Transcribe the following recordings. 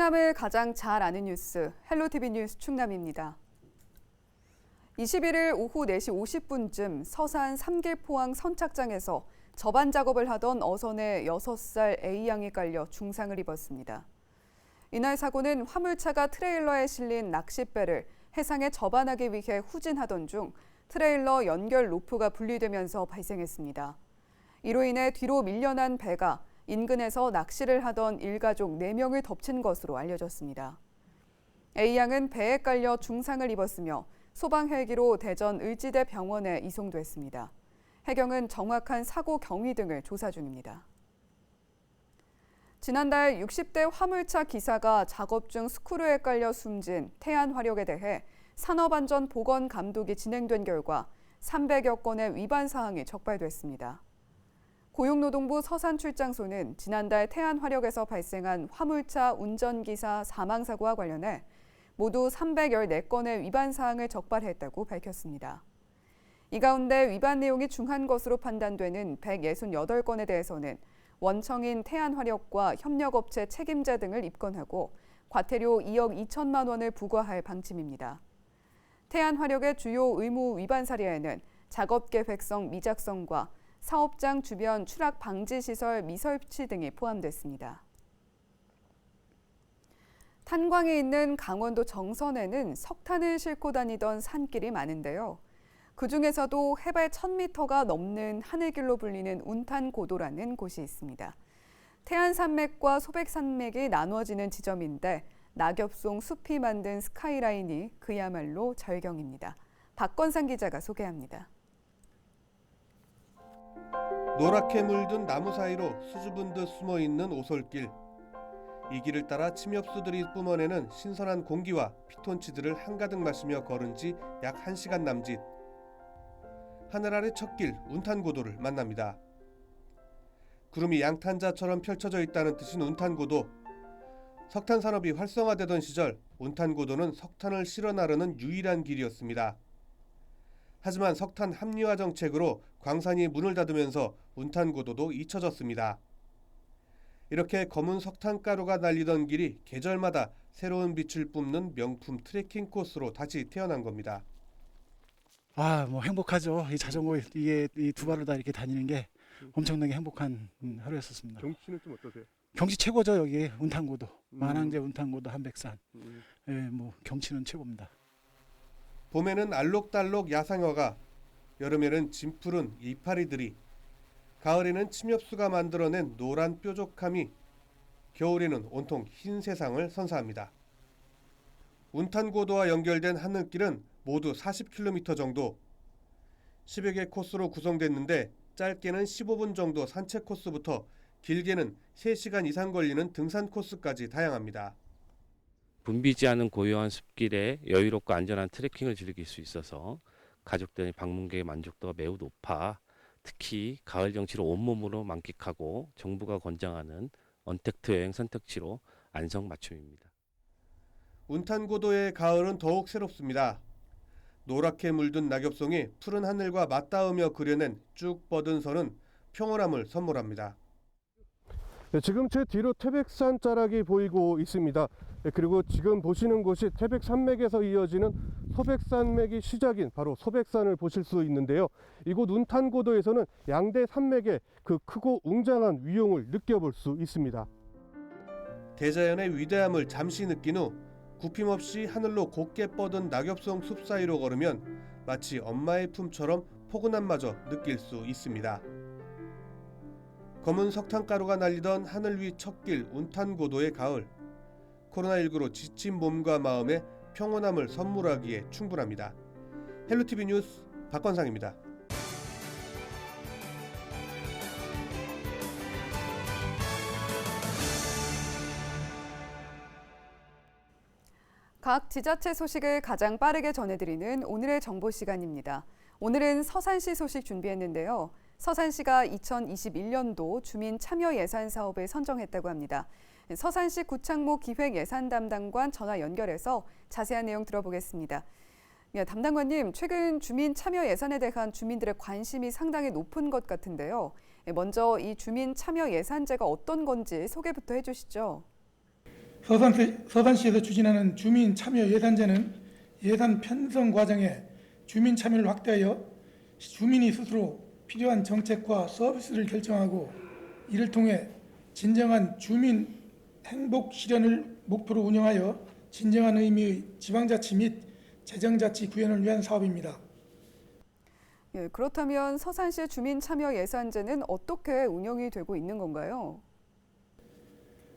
충남을 가장 잘 아는 뉴스, 헬로티비 뉴스 충남입니다. 21일 오후 4시 50분쯤 서산 삼길포항 선착장에서 접안 작업을 하던 어선에 6살 A양이 깔려 중상을 입었습니다. 이날 사고는 화물차가 트레일러에 실린 낚싯배를 해상에 접안하기 위해 후진하던 중 트레일러 연결 로프가 분리되면서 발생했습니다. 이로 인해 뒤로 밀려난 배가 인근에서 낚시를 하던 일가족 4명을 덮친 것으로 알려졌습니다. A양은 배에 깔려 중상을 입었으며 소방 헬기로 대전 을지대 병원에 이송됐습니다. 해경은 정확한 사고 경위 등을 조사 중입니다. 지난달 60대 화물차 기사가 작업 중 스크류에 깔려 숨진 태안화력에 대해 산업안전보건감독이 진행된 결과 300여 건의 위반 사항이 적발됐습니다. 고용노동부 서산출장소는 지난달 태안화력에서 발생한 화물차 운전기사 사망사고와 관련해 모두 314건의 위반 사항을 적발했다고 밝혔습니다. 이 가운데 위반 내용이 중한 것으로 판단되는 168건에 대해서는 원청인 태안화력과 협력업체 책임자 등을 입건하고 과태료 2억 2천만 원을 부과할 방침입니다. 태안화력의 주요 의무 위반 사례에는 작업계획성 미작성과 사업장 주변 추락 방지 시설 미설치 등이 포함됐습니다. 탄광에 있는 강원도 정선에는 석탄을 싣고 다니던 산길이 많은데요. 그중에서도 해발 1000m가 넘는 하늘길로 불리는 운탄고도라는 곳이 있습니다. 태안산맥과 소백산맥이 나누어지는 지점인데 낙엽송 숲이 만든 스카이라인이 그야말로 절경입니다. 박건상 기자가 소개합니다. 노랗게 물든 나무 사이로 수줍은 듯 숨어있는 오솔길. 이 길을 따라 침엽수들이 뿜어내는 신선한 공기와 피톤치드를 한가득 마시며 걸은 지 약 1시간 남짓. 하늘 아래 첫 길 운탄고도를 만납니다. 구름이 양탄자처럼 펼쳐져 있다는 뜻인 운탄고도. 석탄 산업이 활성화되던 시절 운탄고도는 석탄을 실어 나르는 유일한 길이었습니다. 하지만 석탄 합리화 정책으로 광산이 문을 닫으면서 운탄고도도 잊혀졌습니다. 이렇게 검은 석탄가루가 날리던 길이 계절마다 새로운 빛을 뿜는 명품 트레킹 코스로 다시 태어난 겁니다. 행복하죠. 이 자전거 이게 이 두 발로 다 이렇게 다니는 게 엄청나게 행복한 하루였었습니다. 경치는 좀 어떠세요? 경치 최고죠. 여기 운탄고도, 만항제 운탄고도 한백산. 경치는 최고입니다. 봄에는 알록달록 야상어가, 여름에는 진푸른 이파리들이, 가을에는 침엽수가 만들어낸 노란 뾰족함이, 겨울에는 온통 흰 세상을 선사합니다. 운탄고도와 연결된 하늘길은 모두 40km 정도, 10여 개 코스로 구성됐는데 짧게는 15분 정도 산책 코스부터 길게는 3시간 이상 걸리는 등산 코스까지 다양합니다. 붐비지 않은 고요한 숲길에 여유롭고 안전한 트레킹을 즐길 수 있어서 가족들의 방문객의 만족도가 매우 높아 특히 가을 정치를 온몸으로 만끽하고 정부가 권장하는 언택트 여행 선택지로 안성맞춤입니다. 운탄고도의 가을은 더욱 새롭습니다. 노랗게 물든 낙엽송이 푸른 하늘과 맞닿으며 그려낸 쭉 뻗은 선은 평온함을 선물합니다. 네, 지금 제 뒤로 태백산 자락이 보이고 있습니다. 네, 그리고 지금 보시는 곳이 태백산맥에서 이어지는 소백산맥이 시작인 바로 소백산을 보실 수 있는데요. 이곳 운탄고도에서는 양대 산맥의 그 크고 웅장한 위용을 느껴볼 수 있습니다. 대자연의 위대함을 잠시 느낀 후 굽힘없이 하늘로 곱게 뻗은 낙엽송 숲 사이로 걸으면 마치 엄마의 품처럼 포근함마저 느낄 수 있습니다. 검은 석탄가루가 날리던 하늘 위 첫길 운탄고도의 가을. 코로나19로 지친 몸과 마음에 평온함을 선물하기에 충분합니다. 헬로티비 뉴스 박건상입니다. 각 지자체 소식을 가장 빠르게 전해드리는 오늘의 정보 시간입니다. 오늘은 서산시 소식 준비했는데요. 서산시가 2021년도 주민 참여 예산 사업을 선정했다고 합니다. 서산시 구창모 기획 예산 담당관 전화 연결해서 자세한 내용 들어보겠습니다. 담당관님, 최근 주민 참여 예산에 대한 주민들의 관심이 상당히 높은 것 같은데요. 먼저 이 주민 참여 예산제가 어떤 건지 소개부터 해주시죠. 서산시에서 추진하는 주민 참여 예산제는 예산 편성 과정에 주민 참여를 확대하여 주민이 스스로 필요한 정책과 서비스를 결정하고 이를 통해 진정한 주민 행복 실현을 목표로 운영하여 진정한 의미의 지방자치 및 재정자치 구현을 위한 사업입니다. 예, 그렇다면 서산시 주민 참여 예산제는 어떻게 운영이 되고 있는 건가요?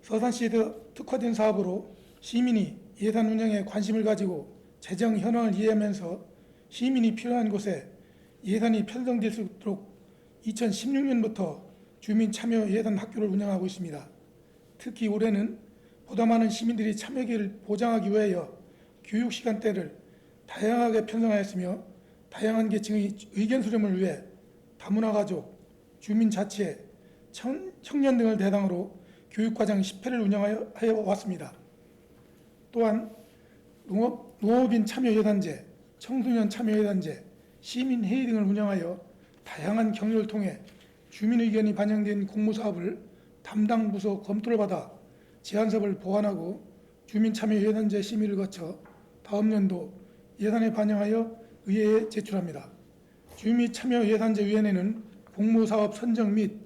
서산시에서 특화된 사업으로 시민이 예산 운영에 관심을 가지고 재정 현황을 이해하면서 시민이 필요한 곳에 예산이 편성될 수 있도록 2016년부터 주민 참여 예산 학교를 운영하고 있습니다. 특히 올해는 보다 많은 시민들이 참여 기회를 보장하기 위하여 교육 시간대를 다양하게 편성하였으며 다양한 계층의 의견 수렴을 위해 다문화 가족, 주민자치회, 청년 등을 대상으로 교육과정 10회를 운영하여 왔습니다. 또한 농업인 참여예산제, 청소년 참여예산제, 시민회의 등을 운영하여 다양한 경로를 통해 주민 의견이 반영된 공모사업을 담당 부서 검토를 받아 제안서를 보완하고 주민참여예산제 심의를 거쳐 다음 연도 예산에 반영하여 의회에 제출합니다. 주민참여예산제위원회는 공모사업 선정 및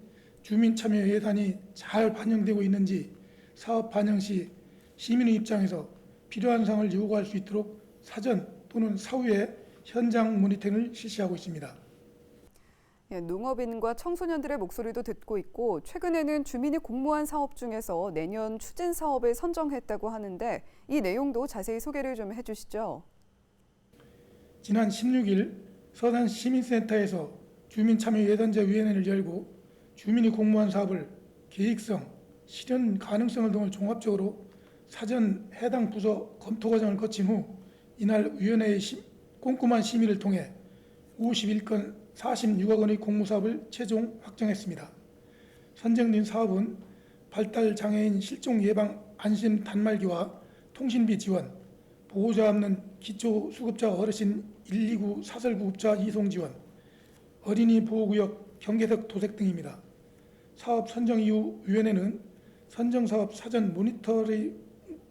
주민참여예산이 잘 반영되고 있는지 사업 반영 시 시민의 입장에서 필요한 사항을 요구할 수 있도록 사전 또는 사후에 현장 모니터링을 실시하고 있습니다. 예, 농업인과 청소년들의 목소리도 듣고 있고 최근에는 주민이 공모한 사업 중에서 내년 추진 사업을 선정했다고 하는데 이 내용도 자세히 소개를 좀 해주시죠. 지난 16일 서산 시민센터에서 주민참여예산제위원회를 열고 주민이 공모한 사업을 계획성, 실현 가능성을 등을 종합적으로 사전 해당 부서 검토 과정을 거친 후 이날 위원회의 꼼꼼한 심의를 통해 51건 46억 원의 공모사업을 최종 확정했습니다. 선정된 사업은 발달장애인 실종 예방 안심 단말기와 통신비 지원, 보호자 없는 기초수급자 어르신 129 사설구급자 이송 지원, 어린이 보호구역 경계석 도색 등입니다. 사업 선정 이후 위원회는 선정사업 사전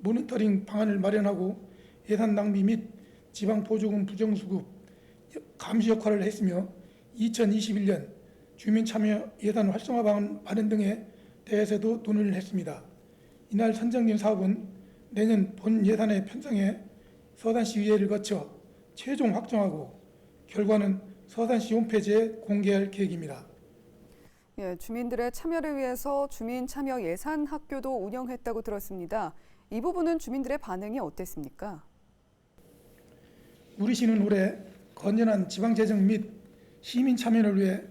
모니터링 방안을 마련하고 예산 낭비 및 지방보조금 부정수급 감시 역할을 했으며 2021년 주민참여 예산 활성화 방안 마련 등에 대해서도 논의를 했습니다. 이날 선정된 사업은 내년 본 예산의 편성에 서산시 의회를 거쳐 최종 확정하고 결과는 서산시 홈페이지에 공개할 계획입니다. 예, 주민들의 참여를 위해서 주민참여 예산 학교도 운영했다고 들었습니다. 이 부분은 주민들의 반응이 어땠습니까? 우리 시는 올해 건전한 지방재정 및 시민 참여를 위해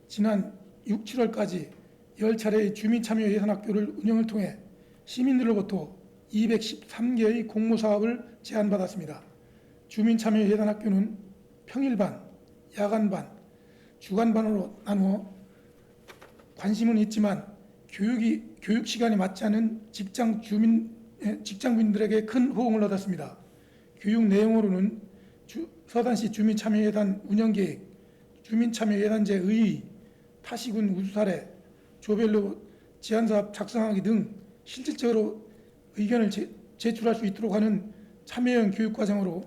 지난 6, 7월까지 10차례의 주민참여 예산학교를 운영을 통해 시민들로부터 213개의 공모사업을 제안받았습니다. 주민참여 예산학교는 평일반, 야간반, 주간반으로 나누어 관심은 있지만 교육 시간에 맞지 않은 직장인들에게 큰 호응을 얻었습니다. 교육 내용으로는 서산시 주민참여예산 운영계획, 주민참여예산제 의의, 타시군 우수 사례, 조별로 제안사업 작성하기 등 실질적으로 의견을 제출할 수 있도록 하는 참여형 교육과정으로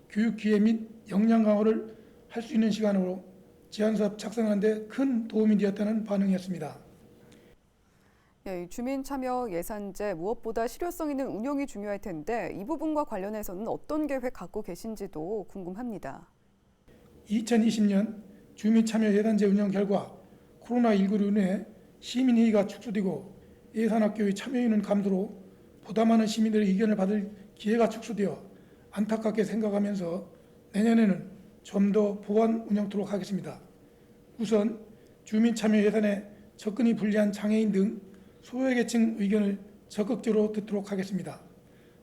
교육 기회 및 역량 강화를 할 수 있는 시간으로 제안사업 작성하는 데 큰 도움이 되었다는 반응이었습니다. 예, 주민참여 예산제 무엇보다 실효성 있는 운영이 중요할 텐데 이 부분과 관련해서는 어떤 계획 갖고 계신지도 궁금합니다. 2020년 주민참여 예산제 운영 결과 코로나19로 인해 시민회의가 축소되고 예산학교의 참여인원 감소로 보다 많은 시민들의 의견을 받을 기회가 축소되어 안타깝게 생각하면서 내년에는 좀 더 보완 운영토록 하겠습니다. 우선 주민참여 예산에 접근이 불리한 장애인 등 소외계층 의견을 적극적으로 듣도록 하겠습니다.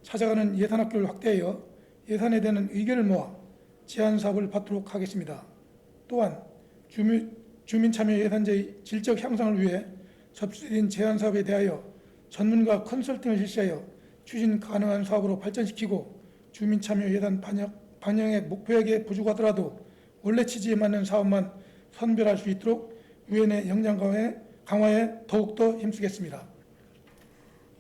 찾아가는 예산학교를 확대하여 예산에 대한 의견을 모아 제안사업을 받도록 하겠습니다. 또한 주민참여 예산제의 질적 향상을 위해 접수된 제안사업에 대하여 전문가 컨설팅을 실시하여 추진 가능한 사업으로 발전시키고 주민참여 예산 반영액 목표액에 부족하더라도 원래 취지에 맞는 사업만 선별할 수 있도록 위원회 역량 강화에 더욱더 힘쓰겠습니다.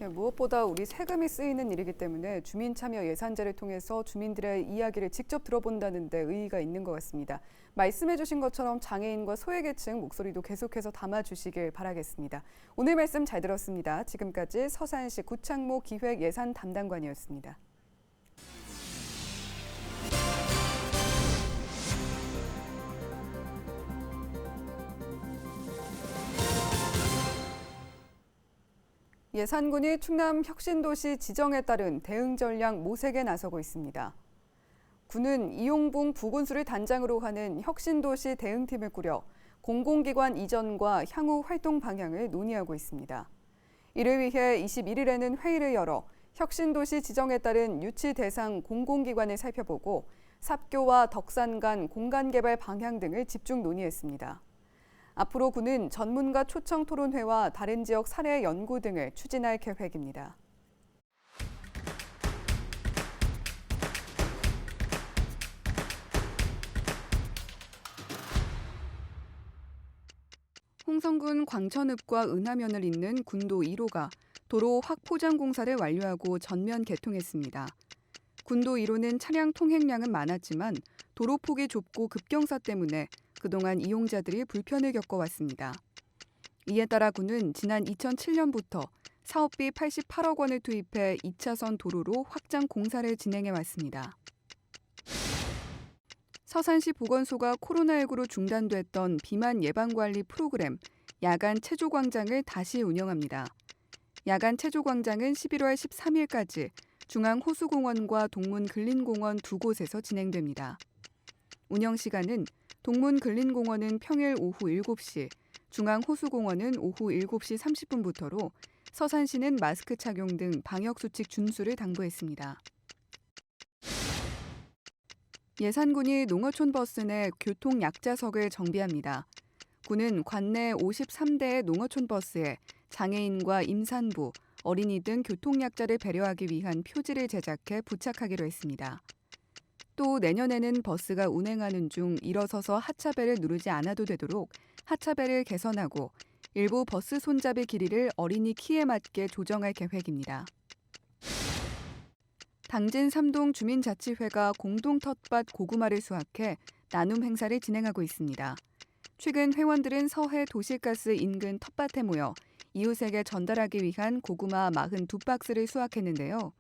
무엇보다 우리 세금이 쓰이는 일이기 때문에 주민참여 예산제를 통해서 주민들의 이야기를 직접 들어본다는 데 의의가 있는 것 같습니다. 말씀해 주신 것처럼 장애인과 소외계층 목소리도 계속해서 담아주시길 바라겠습니다. 오늘 말씀 잘 들었습니다. 지금까지 서산시 구창모 기획예산 담당관이었습니다. 예산군이 충남 혁신도시 지정에 따른 대응 전략 모색에 나서고 있습니다. 군은 이용붕 부군수를 단장으로 하는 혁신도시 대응팀을 꾸려 공공기관 이전과 향후 활동 방향을 논의하고 있습니다. 이를 위해 21일에는 회의를 열어 혁신도시 지정에 따른 유치 대상 공공기관을 살펴보고 삽교와 덕산 간 공간개발 방향 등을 집중 논의했습니다. 앞으로 군은 전문가 초청 토론회와 다른 지역 사례 연구 등을 추진할 계획입니다. 홍성군 광천읍과 은하면을 잇는 군도 1호가 도로 확포장 공사를 완료하고 전면 개통했습니다. 군도 1호는 차량 통행량은 많았지만 도로 폭이 좁고 급경사 때문에 그동안 이용자들이 불편을 겪어왔습니다. 이에 따라 군은 지난 2007년부터 사업비 88억 원을 투입해 2차선 도로로 확장 공사를 진행해왔습니다. 서산시 보건소가 코로나19로 중단됐던 비만 예방관리 프로그램 야간 체조광장을 다시 운영합니다. 야간 체조광장은 11월 13일까지 중앙호수공원과 동문근린공원 두 곳에서 진행됩니다. 운영 시간은 동문근린공원은 평일 오후 7시, 중앙호수공원은 오후 7시 30분부터로 서산시는 마스크 착용 등 방역수칙 준수를 당부했습니다. 예산군이 농어촌 버스 내 교통 약자석을 정비합니다. 군은 관내 53대의 농어촌 버스에 장애인과 임산부, 어린이 등 교통약자를 배려하기 위한 표지를 제작해 부착하기로 했습니다. 또 내년에는 버스가 운행하는 중 일어서서 하차벨을 누르지 않아도 되도록 하차벨을 개선하고 일부 버스 손잡이 길이를 어린이 키에 맞게 조정할 계획입니다. 당진 3동 주민자치회가 공동 텃밭 고구마를 수확해 나눔 행사를 진행하고 있습니다. 최근 회원들은 서해 도시가스 인근 텃밭에 모여 이웃에게 전달하기 위한 고구마 42박스를 수확했는데요.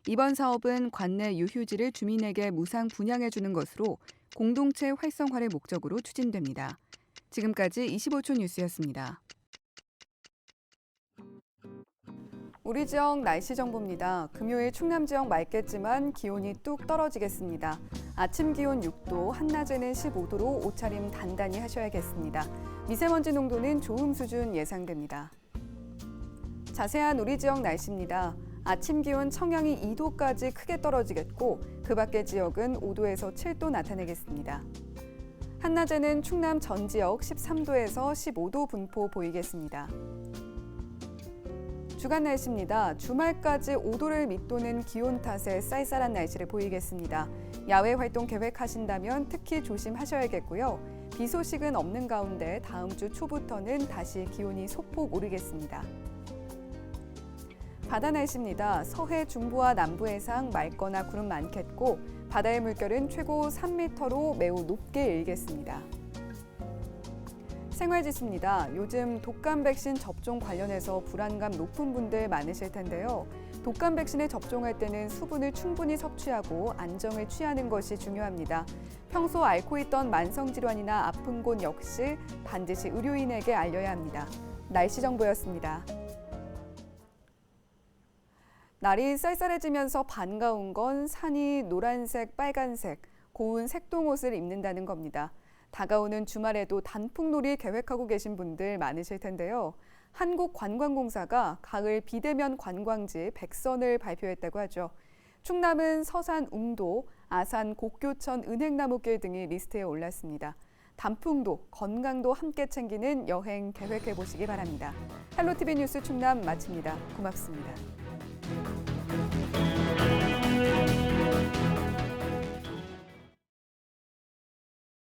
이번 사업은 관내 유휴지를 주민에게 무상 분양해주는 것으로 공동체 활성화를 목적으로 추진됩니다. 지금까지 25초 뉴스였습니다. 우리 지역 날씨 정보입니다. 금요일 충남 지역 맑겠지만 기온이 뚝 떨어지겠습니다. 아침 기온 6도, 한낮에는 15도로 옷차림 단단히 하셔야겠습니다. 미세먼지 농도는 좋음 수준 예상됩니다. 자세한 우리 지역 날씨입니다. 아침 기온 청양이 2도까지 크게 떨어지겠고 그 밖의 지역은 5도에서 7도 나타내겠습니다. 한낮에는 충남 전 지역 13도에서 15도 분포 보이겠습니다. 주간 날씨입니다. 주말까지 5도를 밑도는 기온 탓에 쌀쌀한 날씨를 보이겠습니다. 야외 활동 계획하신다면 특히 조심하셔야겠고요. 비 소식은 없는 가운데 다음 주 초부터는 다시 기온이 소폭 오르겠습니다. 바다 날씨입니다. 서해 중부와 남부 해상 맑거나 구름 많겠고 바다의 물결은 최고 3m로 매우 높게 일겠습니다. 생활지수입니다. 요즘 독감 백신 접종 관련해서 불안감 높은 분들 많으실 텐데요. 독감 백신을 접종할 때는 수분을 충분히 섭취하고 안정을 취하는 것이 중요합니다. 평소 앓고 있던 만성질환이나 아픈 곳 역시 반드시 의료인에게 알려야 합니다. 날씨 정보였습니다. 날이 쌀쌀해지면서 반가운 건 산이 노란색, 빨간색, 고운 색동옷을 입는다는 겁니다. 다가오는 주말에도 단풍놀이 계획하고 계신 분들 많으실 텐데요. 한국관광공사가 가을 비대면 관광지 100선을 발표했다고 하죠. 충남은 서산 웅도, 아산 곡교천 은행나무길 등이 리스트에 올랐습니다. 단풍도, 건강도 함께 챙기는 여행 계획해 보시기 바랍니다. 헬로티비 뉴스 충남 마칩니다. 고맙습니다.